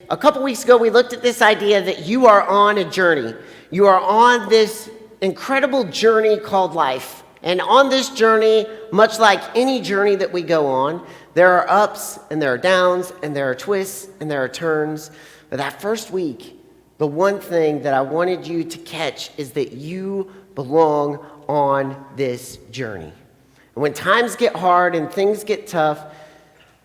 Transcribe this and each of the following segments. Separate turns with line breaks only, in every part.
A couple weeks ago, we looked at this idea that you are on a journey. You are on this incredible journey called life. And on this journey, much like any journey that we go on, there are ups and there are downs and there are twists and there are turns. But that first week, the one thing that I wanted you to catch is that you belong on this journey. And when times get hard and things get tough,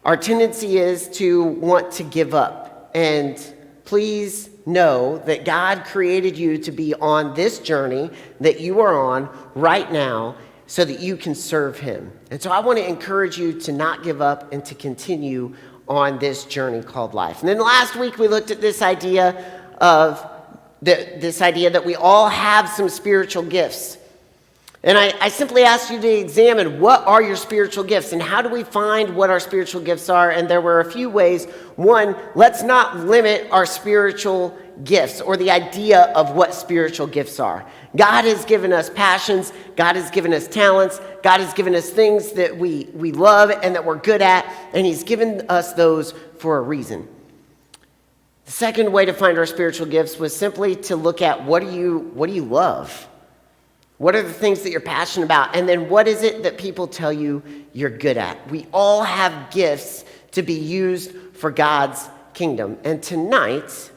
our tendency is to want to give up. And please know that God created you to be on this journey that you are on right now so that you can serve him. And so I want to encourage you to not give up and to continue on this journey called life. And then last week we looked at this idea that we all have some spiritual gifts. And I simply asked you to examine what are your spiritual gifts and how do we find what our spiritual gifts are. And there were a few ways. One, let's not limit our spiritual gifts or the idea of what spiritual gifts are. God has given us passions. God has given us talents. God has given us things that we love and that we're good at. And he's given us those for a reason. The second way to find our spiritual gifts was simply to look at what do you love? What are the things that you're passionate about? And then what is it that people tell you you're good at? We all have gifts to be used for God's kingdom. And tonight,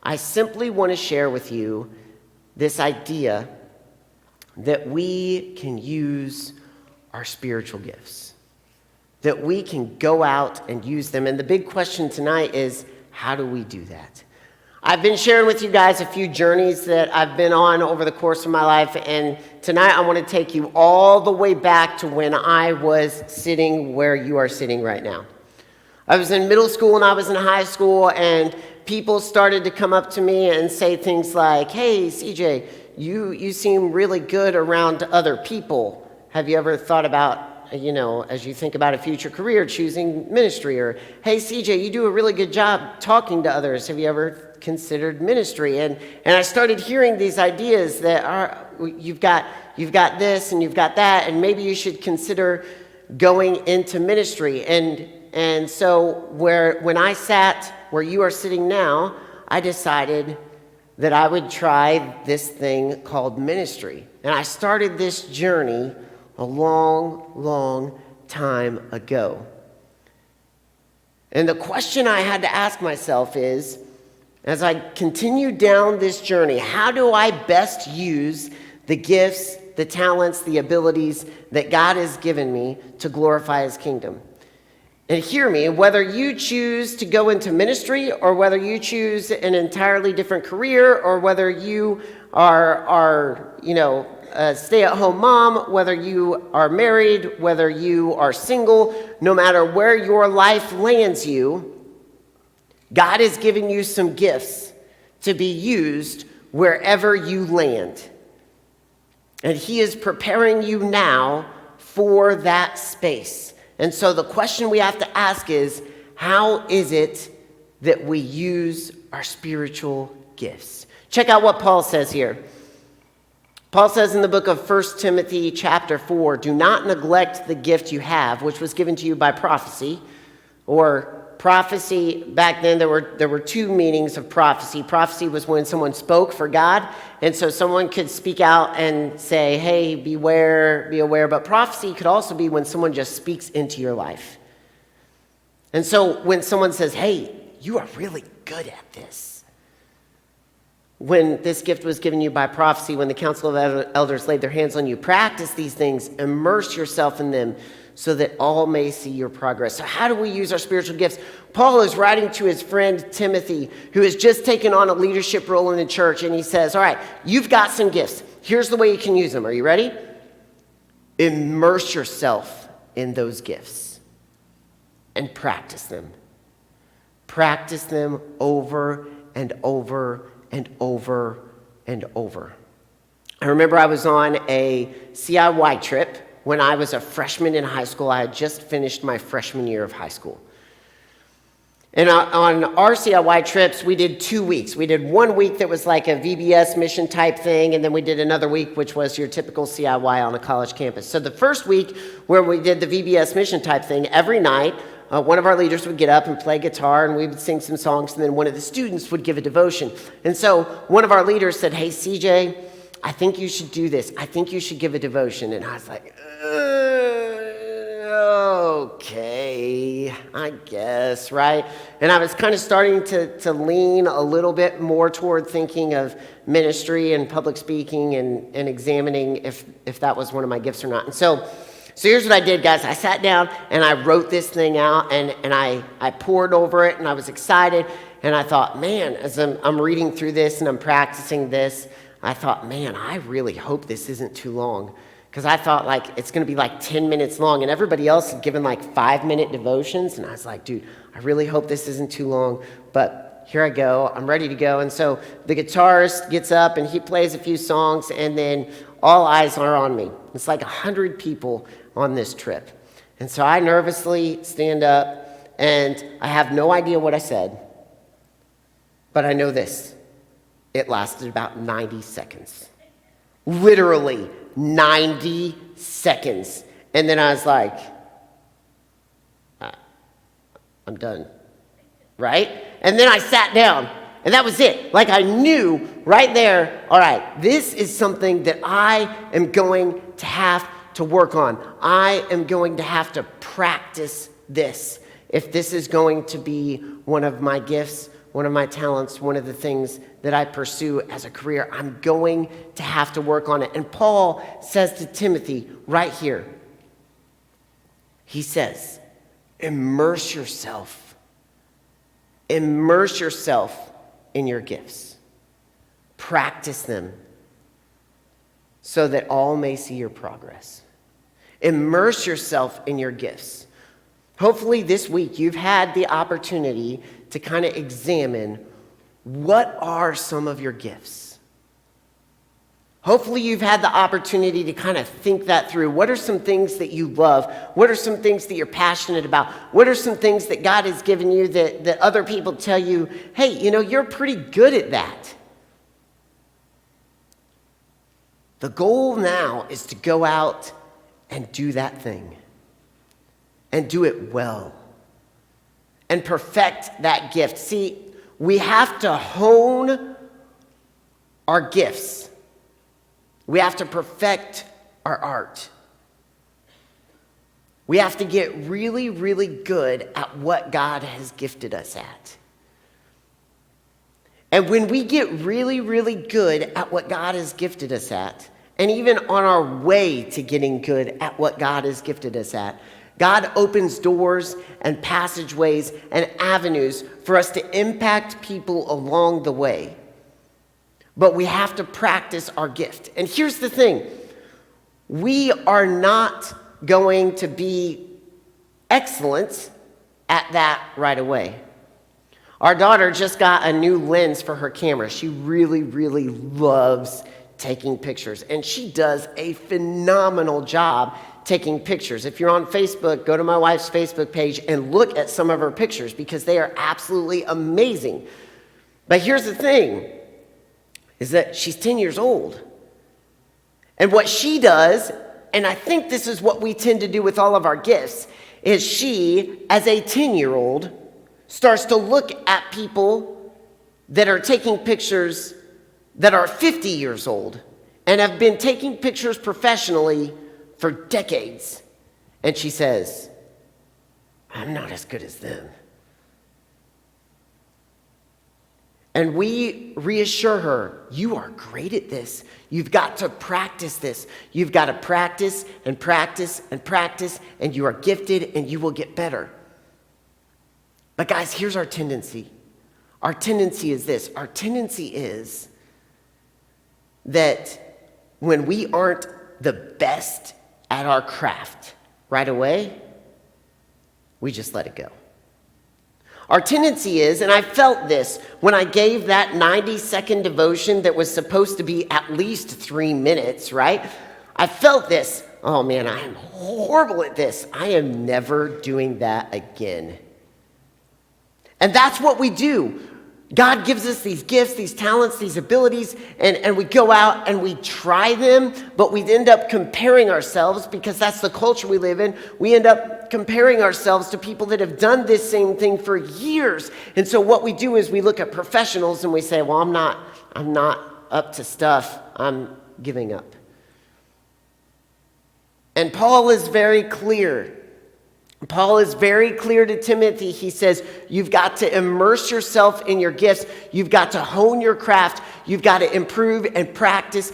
I simply want to share with you this idea that we can use our spiritual gifts, that we can go out and use them. And the big question tonight is, how do we do that? I've been sharing with you guys a few journeys that I've been on over the course of my life, and tonight I want to take you all the way back to when I was sitting where you are sitting right now. I was in middle school and I was in high school, and people started to come up to me and say things like, "Hey, CJ, you seem really good around other people. Have you ever thought about, as you think about a future career, choosing ministry?" Or, "Hey, CJ, you do a really good job talking to others. Have you ever considered ministry?" And I started hearing these ideas that you've got this and you've got that, and maybe you should consider going into ministry. And so when I sat where you are sitting now, I decided that I would try this thing called ministry. And I started this journey a long, long time ago. And the question I had to ask myself is, as I continue down this journey, how do I best use the gifts, the talents, the abilities that God has given me to glorify his kingdom? And hear me, whether you choose to go into ministry or whether you choose an entirely different career or whether you are a stay-at-home mom, whether you are married, whether you are single, no matter where your life lands you, God has given you some gifts to be used wherever you land. And he is preparing you now for that space. And so the question we have to ask is, how is it that we use our spiritual gifts? Check out what Paul says here. Paul says in the book of 1 Timothy chapter 4, "Do not neglect the gift you have, which was given to you by prophecy." Or prophecy, back then there were two meanings of prophecy. Prophecy was when someone spoke for God, and so someone could speak out and say, "Hey, beware, be aware." But prophecy could also be when someone just speaks into your life. And so when someone says, "Hey, you are really good at this," when this gift was given you by prophecy, when the council of elders laid their hands on you, practice these things, immerse yourself in them, so that all may see your progress. So how do we use our spiritual gifts? Paul is writing to his friend Timothy, who has just taken on a leadership role in the church, and he says, all right, you've got some gifts. Here's the way you can use them. Are you ready? Immerse yourself in those gifts and practice them. Practice them over and over and over and over. I remember I was on a CIY trip when I was a freshman in high school. I had just finished my freshman year of high school. And on our CIY trips, we did 2 weeks. We did 1 week that was like a VBS mission type thing, and then we did another week, which was your typical CIY on a college campus. So the first week where we did the VBS mission type thing, every night one of our leaders would get up and play guitar, and we would sing some songs, and then one of the students would give a devotion. And so one of our leaders said, hey, CJ, I think you should do this. I think you should give a devotion. And I was like, okay, I guess, right? And I was kind of starting to lean a little bit more toward thinking of ministry and public speaking and examining if that was one of my gifts or not. And so here's what I did, guys. I sat down and I wrote this thing out, and I poured over it, and I was excited. And I thought, man, as I'm reading through this and I'm practicing this, I thought, man, I really hope this isn't too long. Because I thought, like, it's going to be like 10 minutes long. And everybody else had given like 5-minute devotions. And I was like, dude, I really hope this isn't too long. But here I go. I'm ready to go. And so the guitarist gets up and he plays a few songs. And then all eyes are on me. It's like 100 people on this trip. And so I nervously stand up. And I have no idea what I said. But I know this. It lasted about 90 seconds. Literally 90 seconds. And then I was like, I'm done. Right? And then I sat down. And that was it. Like I knew right there, all right, this is something that I am going to have to work on. I am going to have to practice this. If this is going to be one of my gifts, one of my talents, one of the things that I pursue as a career, I'm going to have to work on it. And Paul says to Timothy right here, he says, immerse yourself in your gifts. Practice them so that all may see your progress. Immerse yourself in your gifts. Hopefully this week you've had the opportunity to kind of examine what are some of your gifts. Hopefully you've had the opportunity to kind of think that through. What are some things that you love? What are some things that you're passionate about? What are some things that God has given you that other people tell you, hey, you're pretty good at that? The goal now is to go out and do that thing. And do it well. And perfect that gift. See, we have to hone our gifts. We have to perfect our art. We have to get really, really good at what God has gifted us at. And when we get really, really good at what God has gifted us at, and even on our way to getting good at what God has gifted us at, God opens doors and passageways and avenues for us to impact people along the way. But we have to practice our gift. And here's the thing. We are not going to be excellent at that right away. Our daughter just got a new lens for her camera. She really, really loves taking pictures. And she does a phenomenal job taking pictures. If you're on Facebook, go to my wife's Facebook page and look at some of her pictures because they are absolutely amazing. But here's the thing, is that she's 10 years old. And what she does, and I think this is what we tend to do with all of our gifts, is she, as a 10-year-old, starts to look at people that are taking pictures that are 50 years old and have been taking pictures professionally for decades. And she says, I'm not as good as them. And we reassure her, you are great at this. You've got to practice this. You've got to practice and practice and practice, and you are gifted and you will get better. But guys, here's our tendency. Our tendency is this. Our tendency is that when we aren't the best at our craft right away, we just let it go. Our tendency is, and I felt this when I gave that 90-second devotion that was supposed to be at least 3 minutes, right? I felt this. Oh man, I am horrible at this. I am never doing that again. And that's what we do. God gives us these gifts, these talents, these abilities, and we go out and we try them, but we end up comparing ourselves because that's the culture we live in. We end up comparing ourselves to people that have done this same thing for years. And so what we do is we look at professionals and we say, well, I'm not up to stuff. I'm giving up. And Paul is very clear. Paul is very clear to Timothy. He says, you've got to immerse yourself in your gifts. You've got to hone your craft. You've got to improve and practice.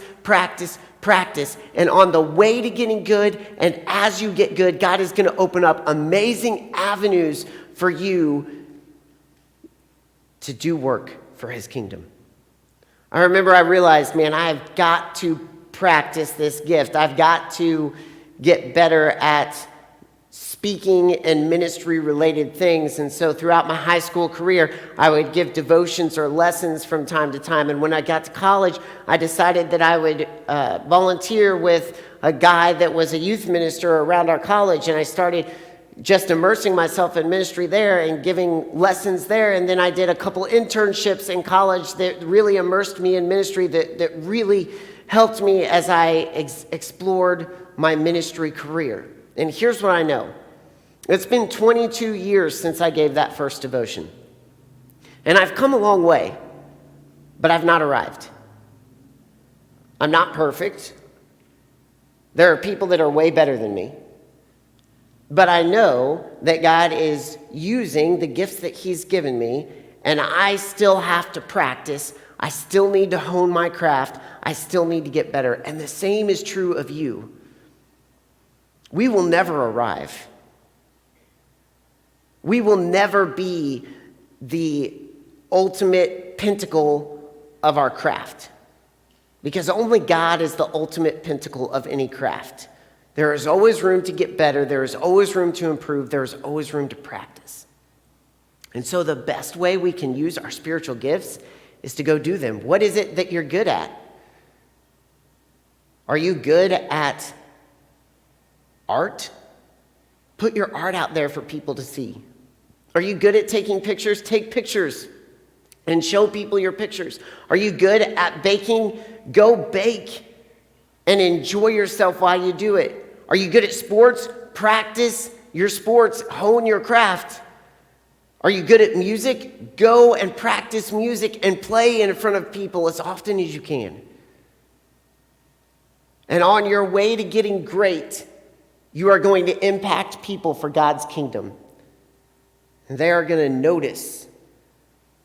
And on the way to getting good, and as you get good, God is going to open up amazing avenues for you to do work for his kingdom. I remember I realized, man, I've got to practice this gift. I've got to get better at speaking and ministry related things. And so throughout my high school career, I would give devotions or lessons from time to time. And when I got to college, I decided that I would volunteer with a guy that was a youth minister around our college. And I started just immersing myself in ministry there and giving lessons there. And then I did a couple internships in college that really immersed me in ministry, that really helped me as I explored my ministry career. And here's what I know. It's been 22 years since I gave that first devotion. And I've come a long way, but I've not arrived. I'm not perfect. There are people that are way better than me. But I know that God is using the gifts that he's given me, and I still have to practice. I still need to hone my craft. I still need to get better. And the same is true of you. We will never arrive. We will never be the ultimate pinnacle of our craft, because only God is the ultimate pinnacle of any craft. There is always room to get better. There is always room to improve. There is always room to practice. And so the best way we can use our spiritual gifts is to go do them. What is it that you're good at? Are you good at art? Put your art out there for people to see. Are you good at taking pictures? Take pictures and show people your pictures. Are you good at baking? Go bake and enjoy yourself while you do it. Are you good at sports? Practice your sports. Hone your craft. Are you good at music? Go and practice music and play in front of people as often as you can. And on your way to getting great, you are going to impact people for God's kingdom. And they are going to notice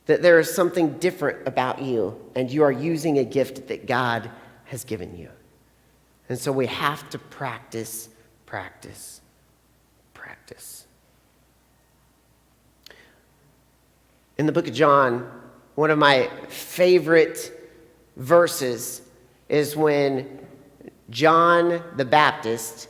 that there is something different about you, and you are using a gift that God has given you. And so we have to practice. In the book of John, one of my favorite verses is when John the Baptist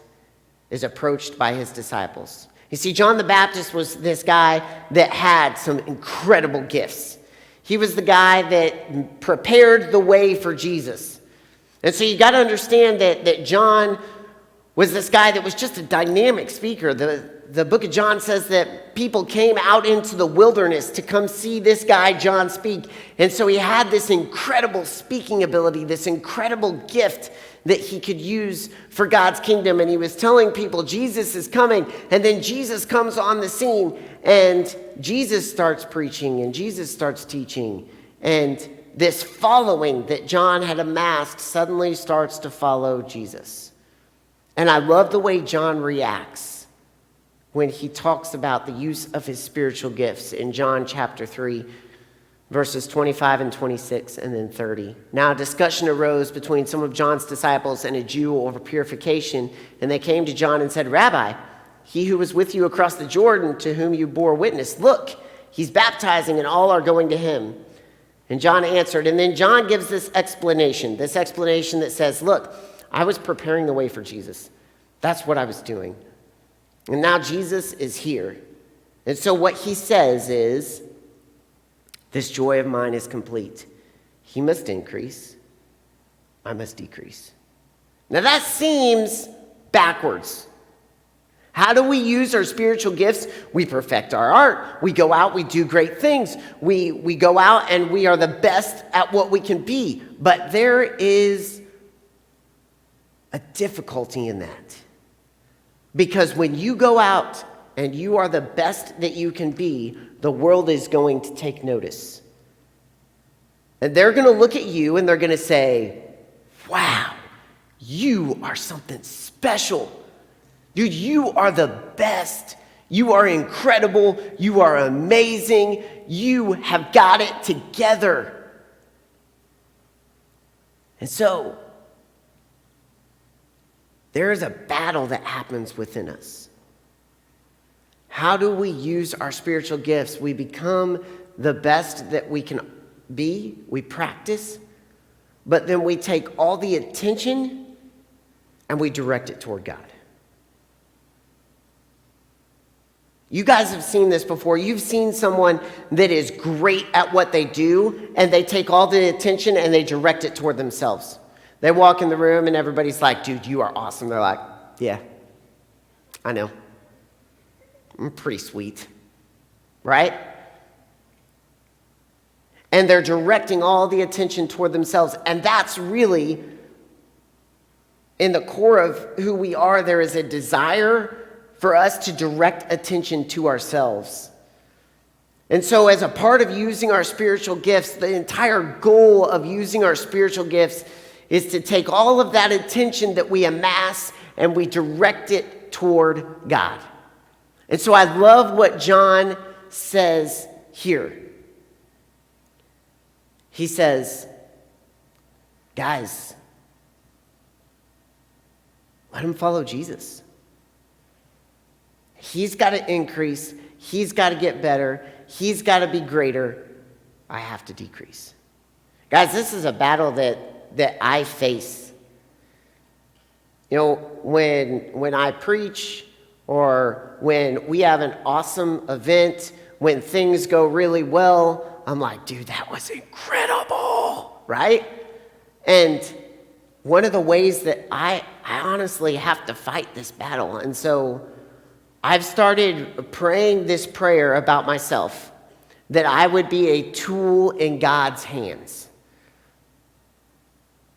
is approached by his disciples. You see, John the Baptist was this guy that had some incredible gifts. He was the guy that prepared the way for Jesus. And so you got to understand that John was this guy that was just a dynamic speaker. The book of John says that people came out into the wilderness to come see this guy, John, speak. And so he had this incredible speaking ability, this incredible gift that he could use for God's kingdom. And he was telling people Jesus is coming. And then Jesus comes on the scene, and Jesus starts preaching, and Jesus starts teaching. And this following that John had amassed suddenly starts to follow Jesus. And I love the way John reacts when he talks about the use of his spiritual gifts in John chapter 3, verses 25 and 26, and then 30. Now a discussion arose between some of John's disciples and a Jew over purification, and they came to John and said, Rabbi, he who was with you across the Jordan, to whom you bore witness, look, he's baptizing, and all are going to him. And John answered, and then John gives this explanation that says, look, I was preparing the way for Jesus. That's what I was doing. And now Jesus is here. And so what he says is, this joy of mine is complete. He must increase. I must decrease. Now that seems backwards. How do we use our spiritual gifts? We perfect our art. We go out, we do great things. We go out and we are the best at what we can be. But there is a difficulty in that. Because when you go out and you are the best that you can be, the world is going to take notice. And they're going to look at you and they're going to say, wow, you are something special. Dude, you are the best. You are incredible. You are amazing. You have got it together. And so, there is a battle that happens within us. How do we use our spiritual gifts? We become the best that we can be. We practice. But then we take all the attention and we direct it toward God. You guys have seen this before. You've seen someone that is great at what they do, and they take all the attention and they direct it toward themselves. They walk in the room and everybody's like, dude, you are awesome. They're like, yeah, I know. I'm pretty sweet, right? And they're directing all the attention toward themselves. And that's really, in the core of who we are, there is a desire for us to direct attention to ourselves. And so as a part of using our spiritual gifts, the entire goal of using our spiritual gifts is to take all of that attention that we amass and we direct it toward God. And so I love what John says here. He says, guys, let him follow Jesus. He's got to increase. He's got to get better. He's got to be greater. I have to decrease. Guys, this is a battle that I face. You know, when I preach or when we have an awesome event, when things go really well, I'm like, dude, that was incredible, right? And one of the ways that I honestly have to fight this battle, and so I've started praying this prayer about myself, that I would be a tool in God's hands.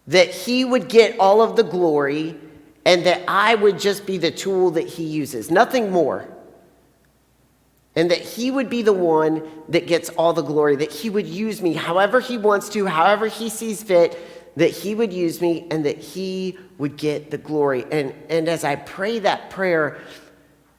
That he would get all of the glory and that I would just be the tool that he uses, nothing more. And that he would be the one that gets all the glory, that he would use me however he wants to, however he sees fit, that he would use me and that he would get the glory. And as I pray that prayer,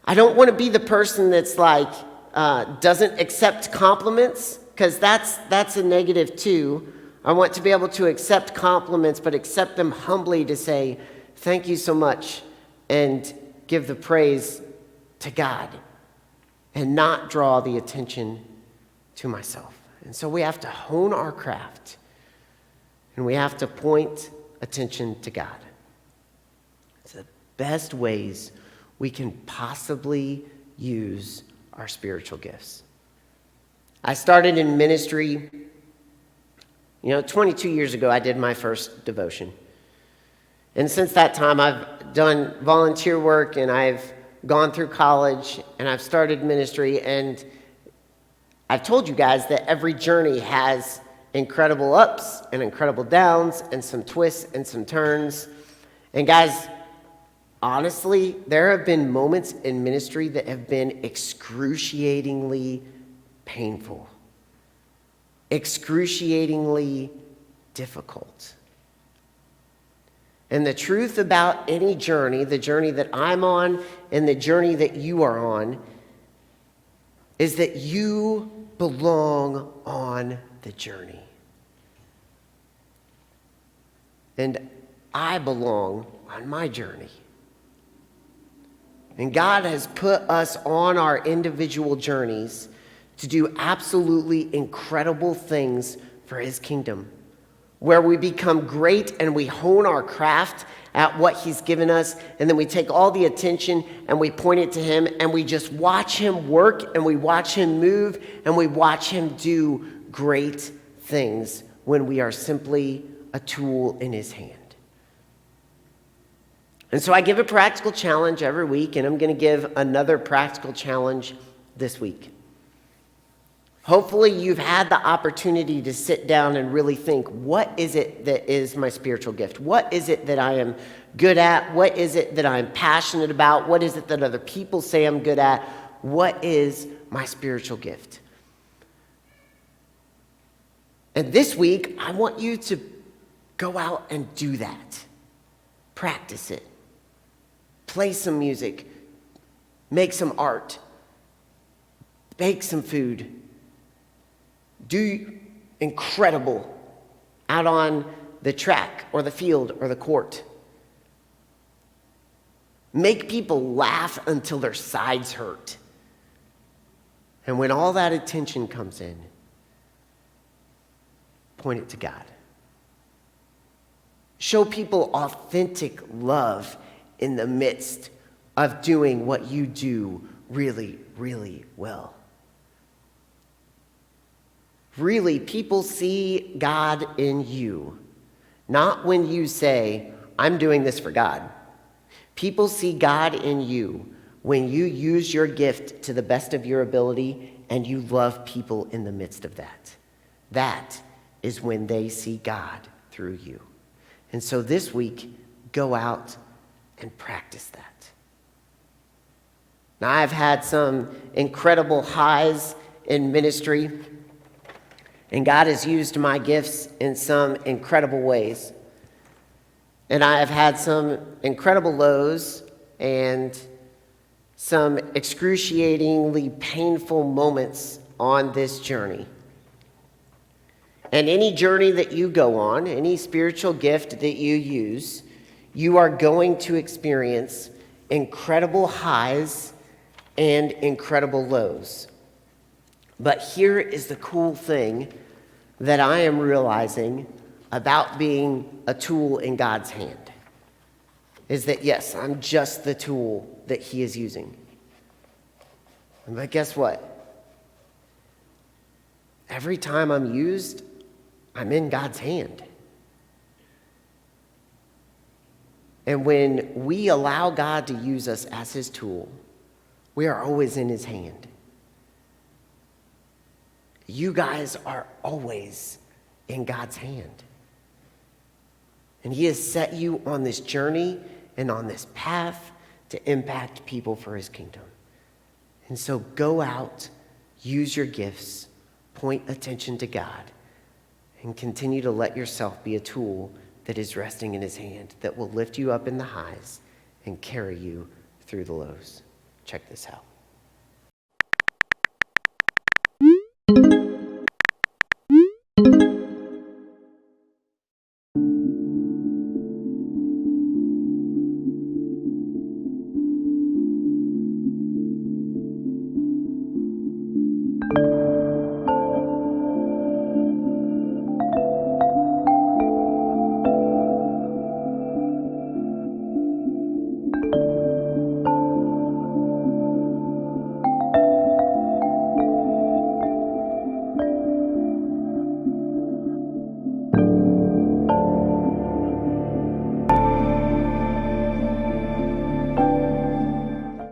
I don't want to be the person that's like, doesn't accept compliments, because that's a negative too. I want to be able to accept compliments, but accept them humbly to say, thank you so much, and give the praise to God, and not draw the attention to myself. And so we have to hone our craft, and we have to point attention to God. It's the best ways we can possibly use our spiritual gifts. I started in ministry, 22 years ago, I did my first devotion. And since that time, I've done volunteer work, and I've gone through college, and I've started ministry, and I've told you guys that every journey has incredible ups and incredible downs and some twists and some turns. And guys, honestly, there have been moments in ministry that have been excruciatingly painful, excruciatingly difficult. And the truth about any journey, the journey that I'm on and the journey that you are on, is that you belong on the journey. And I belong on my journey. And God has put us on our individual journeys to do absolutely incredible things for his kingdom, where we become great and we hone our craft at what he's given us, and then we take all the attention and we point it to him, and we just watch him work, and we watch him move, and we watch him do great things when we are simply a tool in his hand. And so I give a practical challenge every week, and I'm going to give another practical challenge this week. Hopefully you've had the opportunity to sit down and really think, what is it that is my spiritual gift? What is it that I am good at? What is it that I'm passionate about? What is it that other people say I'm good at? What is my spiritual gift? And this week, I want you to go out and do that. Practice it. Play some music. Make some art. Bake some food. Do incredible out on the track or the field or the court. Make people laugh until their sides hurt. And when all that attention comes in, point it to God. Show people authentic love in the midst of doing what you do really, really well. Really, people see God in you, not when you say, I'm doing this for God. People see God in you when you use your gift to the best of your ability and you love people in the midst of that. That is when they see God through you. And so this week, go out and practice that. Now, I've had some incredible highs in ministry, and God has used my gifts in some incredible ways. And I have had some incredible lows and some excruciatingly painful moments on this journey. And any journey that you go on, any spiritual gift that you use, you are going to experience incredible highs and incredible lows. But here is the cool thing that I am realizing about being a tool in God's hand, is that yes, I'm just the tool that He is using. But guess what? Every time I'm used, I'm in God's hand. And when we allow God to use us as His tool, we are always in His hand. You guys are always in God's hand. And He has set you on this journey and on this path to impact people for His kingdom. And so go out, use your gifts, point attention to God, and continue to let yourself be a tool that is resting in His hand, that will lift you up in the highs and carry you through the lows. Check this out.